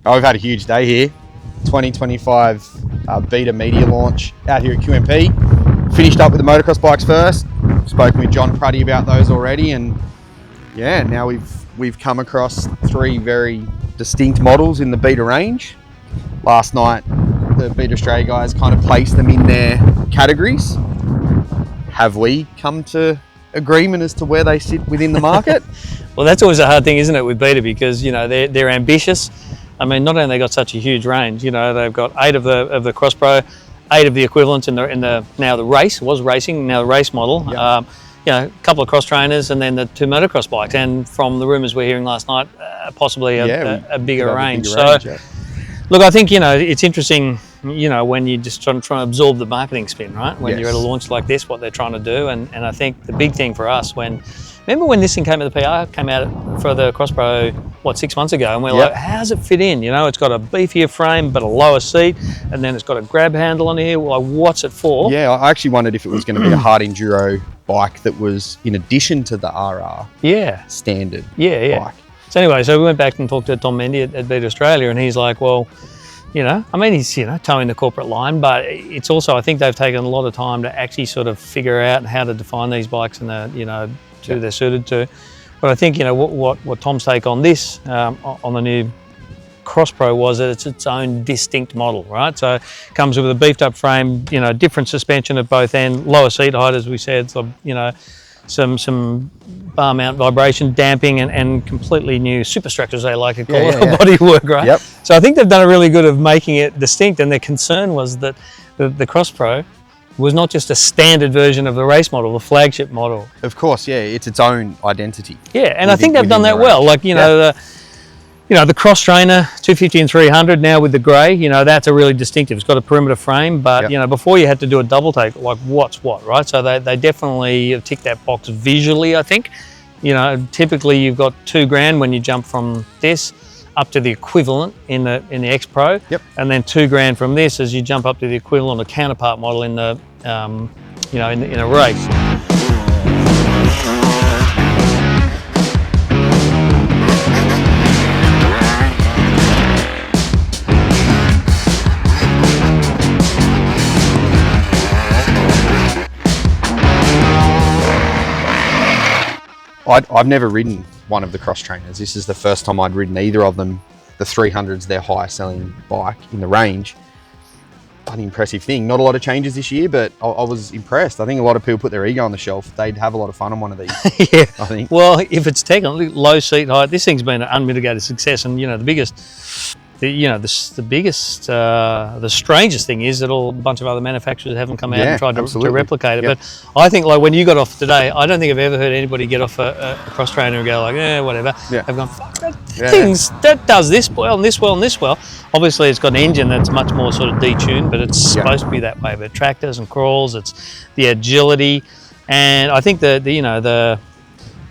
Oh, we've had a huge day here. 2025 beta media launch out here at QMP. Finished up with the motocross bikes first. Spoken with John Pruddy about those already, and yeah, now we've come across three very distinct models in the beta range. Last night, the Beta Australia guys kind of placed them in their categories. Have we come to agreement as to where they sit within the market? Well, that's always a hard thing, isn't it, with Beta, because you know they're ambitious. I mean, not only have they got such a huge range, you know, they've got 8 of the Crosspro, 8 of the equivalents in the now the race, it was racing, now the race model. Yep. You know, a couple of cross trainers, and then the 2 motocross bikes. And from the rumours we're hearing last night, possibly a bigger range. Look, I think, you know, it's interesting, you know, when you just try to absorb the marketing spin, right? When you're at a launch like this, what they're trying to do. And I think the big thing for us, remember when this thing came out, the PR came out for the Crosspro, 6 months ago, and we're like, how does it fit in? You know, it's got a beefier frame, but a lower seat, and then it's got a grab handle on here. Like, what's it for? Yeah, I actually wondered if it was going to be a hard enduro bike that was in addition to the RR standard bike. So anyway, so we went back and talked to Tom Mendy at Beta Australia, and he's like, well, you know, I mean, he's, you know, towing the corporate line, but it's also, I think they've taken a lot of time to actually sort of figure out how to define these bikes and you know, who they're suited to. But I think, you know, what Tom's take on this, on the new Crosspro, was that it's its own distinct model, right? So it comes with a beefed up frame, you know, different suspension at both ends, lower seat height, as we said, so, you know, some bar mount vibration, damping, and completely new superstructures, they like to call it, bodywork, right? Yep. So I think they've done a really good of making it distinct, and their concern was that the Crosspro was not just a standard version of the race model, the flagship model. Of course, yeah, it's its own identity. Yeah, and I think they've done that well. Like, you know, the Xtrainer 250 and 300 now with the grey, you know, that's a really distinctive. It's got a perimeter frame, but you know, before you had to do a double take, like what's what, right? So they definitely tick that box visually, I think. You know, typically you've got $2,000 when you jump from this up to the equivalent in the X Pro, and then $2,000 from this as you jump up to the equivalent or counterpart model in the you know, in a race. I've never ridden one of the cross trainers. This is the first time I'd ridden either of them. The 300's their highest selling bike in the range. An impressive thing. Not a lot of changes this year, but I was impressed. I think a lot of people put their ego on the shelf. They'd have a lot of fun on one of these. Yeah, I think. Well, if it's technically low seat height, this thing's been an unmitigated success. And you know, the strangest thing is that a bunch of other manufacturers haven't come out and tried to replicate it. But I think, like, when you got off today, I don't think I've ever heard anybody get off a cross trainer and go like, whatever. They've gone, fuck, that does this well and this well and this well. Obviously, it's got an engine that's much more sort of detuned, but it's supposed to be that way. But tractors and crawls, it's the agility, and I think the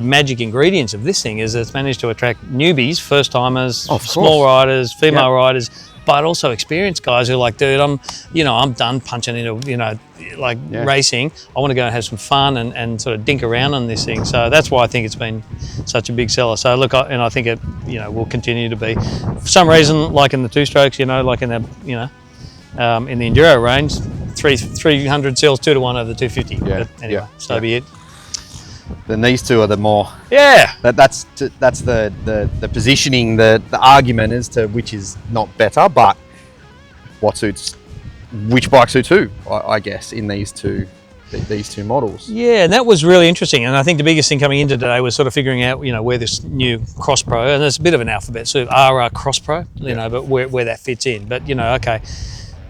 magic ingredients of this thing is that it's managed to attract newbies, first timers, small riders, female riders, but also experienced guys who are like, dude, I'm done punching into, you know, like racing. I want to go and have some fun and sort of dink around on this thing. So that's why I think it's been such a big seller. So look, and I think it, you know, will continue to be. For some reason, like in the 2-strokes, you know, like in the, you know, in the enduro range, 300 sells 2 to 1 over the 250. But anyway, so be it. Then these two are the more that's the positioning, the argument as to which is not better, but which bike suits who, I guess, in these two models. Yeah, and that was really interesting. And I think the biggest thing coming into today was sort of figuring out, you know, where this new Crosspro, and there's a bit of an alphabet, so RR Crosspro, you know, but where that fits in. But you know, okay,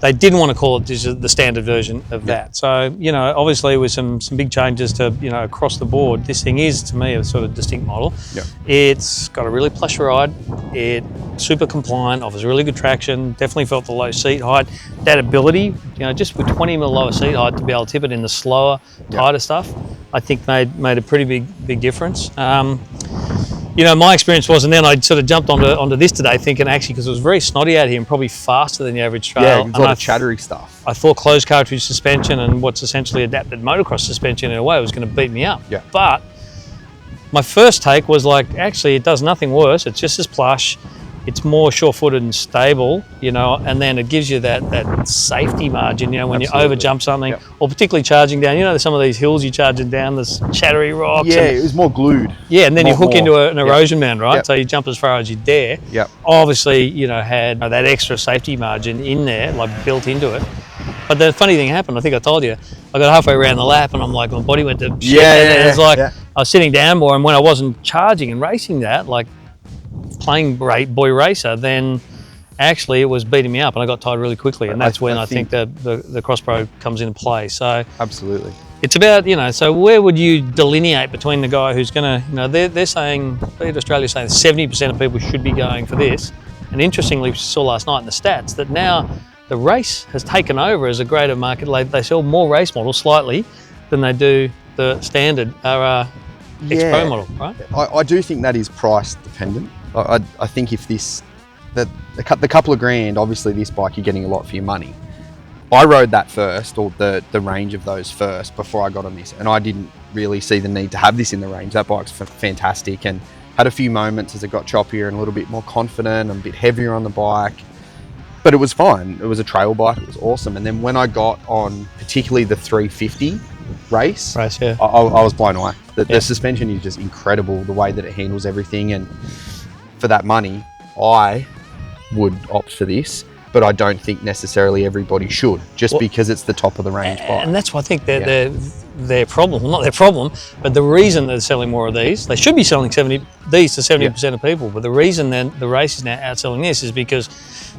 they didn't want to call it the standard version of that. So, you know, obviously with some big changes to, you know, across the board, this thing is, to me, a sort of distinct model. It's got a really plush ride. It's super compliant, offers really good traction, definitely felt the low seat height. That ability, you know, just with 20 mil lower seat height to be able to tip it in the slower, tighter stuff, I think made a pretty big difference. You know, my experience was, and then I sort of jumped onto this today thinking, actually, because it was very snotty out here and probably faster than the average trail. Yeah, a lot of chattery stuff. I thought closed cartridge suspension and what's essentially adapted motocross suspension in a way was going to beat me up. But my first take was like, actually, it does nothing worse. It's just as plush. it's more sure-footed and stable, you know, and then it gives you that safety margin, you know, when you over jump something, or particularly charging down. You know, there's some of these hills you're charging down, there's chattery rocks. Yeah, it was more glued. Yeah, and then you hook into an erosion mound, right? Yep. So you jump as far as you dare. Yep. Obviously, you know, had that extra safety margin in there, like built into it. But the funny thing happened, I think I told you, I got halfway around the lap and I'm like, my body went to shit. And it's like, I was sitting down more, and when I wasn't charging and racing that, like playing boy racer, then actually it was beating me up and I got tired really quickly. And that's when I think that the Crosspro comes into play. So absolutely. It's about, you know, so where would you delineate between the guy who's going to, you know, they're saying, Australia's saying 70% of people should be going for this. And interestingly, we saw last night in the stats that now the race has taken over as a greater market. They sell more race models slightly than they do the standard X-Pro model, right? I do think that is price dependent. I think if the couple of grand, obviously this bike you're getting a lot for your money. I rode that first, or the range of those first, before I got on this, and I didn't really see the need to have this in the range. That bike's fantastic, and had a few moments as it got choppier and a little bit more confident and a bit heavier on the bike. But it was fine. It was a trail bike. It was awesome. And then when I got on particularly the 350 race, yeah. I was blown away. The suspension is just incredible, the way that it handles everything. And for that money, I would opt for this. But I don't think necessarily everybody should, just because it's the top of the range bike. And that's why I think their problem, well, not their problem, but the reason they're selling more of these, they should be selling these to 70% of people, but the reason then the race is now outselling this is because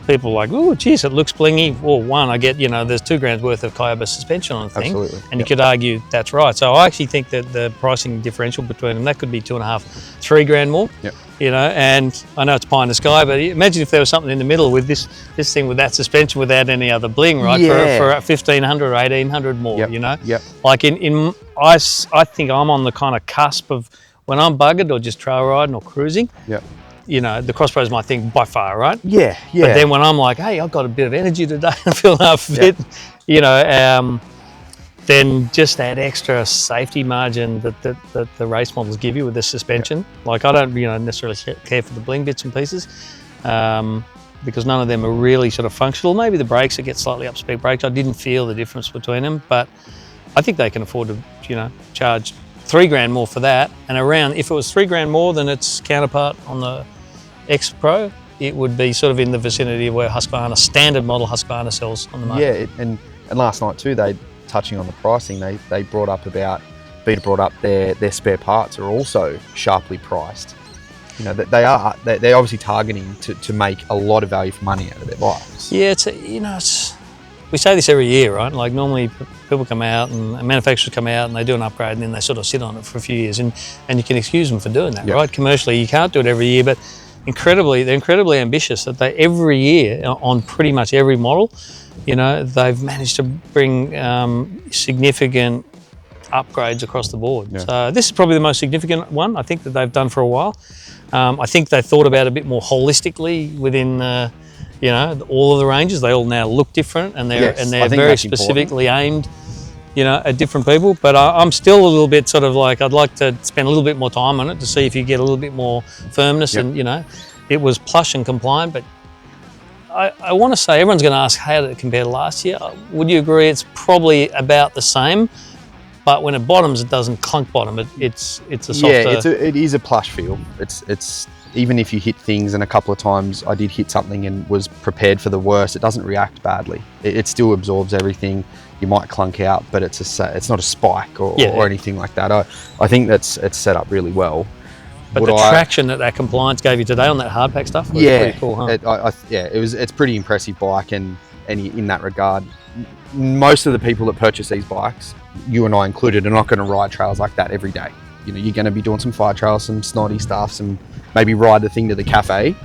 people are like, oh, geez, it looks blingy. Well, one, I get, you know, there's 2 grand's worth of Kyoba suspension on the thing. Absolutely. And you could argue that's right. So I actually think that the pricing differential between them, that could be 2.5, 3 grand more. Yep. You know, and I know it's pie in the sky, but imagine if there was something in the middle with this thing with that suspension without any other bling, right? For 1,500 or 1,800 more, you know? Yep. Like I think I'm on the kind of cusp of when I'm buggered or just trail riding or cruising. Yep. You know, the Crosspro is my thing by far, right? Yeah. But then when I'm like, hey, I've got a bit of energy today, I feel half fit, you know, then just that extra safety margin that the race models give you with the suspension. Like I don't, you know, necessarily care for the bling bits and pieces because none of them are really sort of functional. Maybe the brakes, it gets slightly up-speed brakes. I didn't feel the difference between them, but I think they can afford to, you know, charge 3 grand more for that. And around, if it was 3 grand more than its counterpart on the X-Pro, it would be sort of in the vicinity of where Husqvarna, standard model Husqvarna sells on the market. Yeah, and last night too, touching on the pricing, they brought up Beta brought up their spare parts are also sharply priced. You know, they're obviously targeting to make a lot of value for money out of their bikes. Yeah, we say this every year, right? Like normally people come out and manufacturers come out and they do an upgrade and then they sort of sit on it for a few years, and you can excuse them for doing that, right? Commercially, you can't do it every year, but they're incredibly ambitious that they every year on pretty much every model, you know, they've managed to bring significant upgrades across the board. Yeah. So this is probably the most significant one I think that they've done for a while. I think they thought about it a bit more holistically within, you know, all of the ranges. They all now look different, and they're very specifically aimed, you know, at different people. But I'm still a little bit sort of like, I'd like to spend a little bit more time on it to see if you get a little bit more firmness. And, you know, it was plush and compliant, but I want to say, everyone's going to ask, how did it compare to last year? Would you agree it's probably about the same? But when it bottoms, it doesn't clunk bottom. It's a softer... Yeah, it is a plush feel. It's even if you hit things, and a couple of times I did hit something and was prepared for the worst, it doesn't react badly. It still absorbs everything. You might clunk out, but it's not a spike or anything like that. I think it's set up really well. But the traction that compliance gave you today on that hardpack stuff was pretty cool, huh? It's pretty impressive bike, and in that regard, most of the people that purchase these bikes, you and I included, are not going to ride trails like that every day. You know, you're going to be doing some fire trails, some snotty stuff, some maybe ride the thing to the cafe.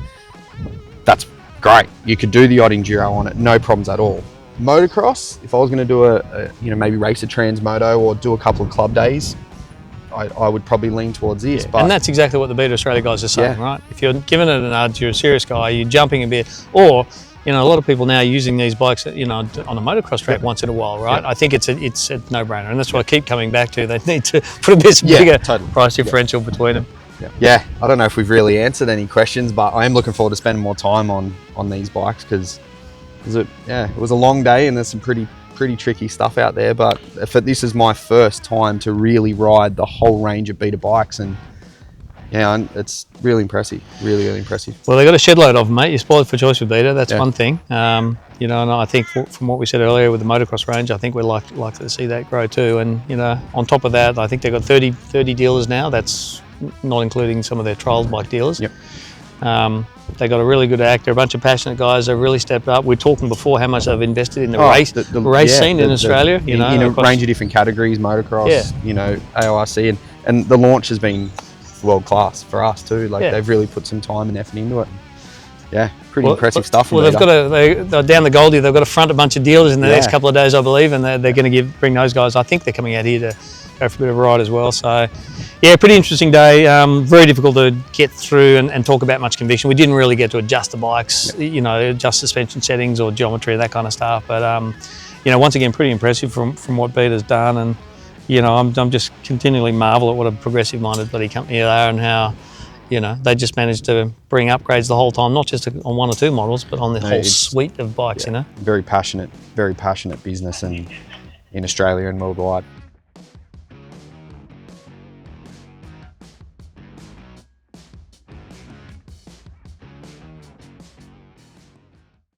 That's great. You could do the odd enduro on it, no problems at all. Motocross, if I was going to do maybe race a Transmoto or do a couple of club days, I would probably lean towards this. Yeah. And that's exactly what the Beta Australia guys are saying, right? If you're giving it an nudge, you're a serious guy, you're jumping a bit, or, you know, a lot of people now are using these bikes, you know, on a motocross track once in a while, right? I think it's a no-brainer, and that's what I keep coming back to. They need to put a bit bigger price differential between them. Yeah, I don't know if we've really answered any questions, but I am looking forward to spending more time on these bikes, because it was a long day and there's some pretty tricky stuff out there. But this is my first time to really ride the whole range of Beta bikes, and yeah, it's really impressive, really impressive. Well, they got a shed load of them, mate. You're spoiled for choice with Beta. That's one thing. You know, and I think from what we said earlier with the motocross range, I think we're likely to see that grow too. And you know, on top of that, I think they've got 30 dealers now. That's not including some of their trials bike dealers. Yep. They got a really good act. They're a bunch of passionate guys. They've really stepped up. We were talking before how much they've invested in the race scene in Australia. You know, in a range of different categories, motocross, you know, AORC, and the launch has been world class for us too. Like they've really put some time and effort into it. Yeah, pretty impressive stuff. Well, they're down the Goldie. They've got to front a bunch of dealers in the next couple of days, I believe, and they're going to bring those guys. I think they're coming out here to go for a bit of a ride as well. So, yeah, pretty interesting day. Very difficult to get through and talk about much conviction. We didn't really get to adjust the bikes, you know, adjust suspension settings or geometry, that kind of stuff. But you know, once again, pretty impressive from what Beta's done, and you know, I'm just continually marvel at what a progressive-minded bloody company they are, and how, you know, they just managed to bring upgrades the whole time, not just on one or two models, but on the whole suite of bikes. You know, very passionate business in Australia and worldwide.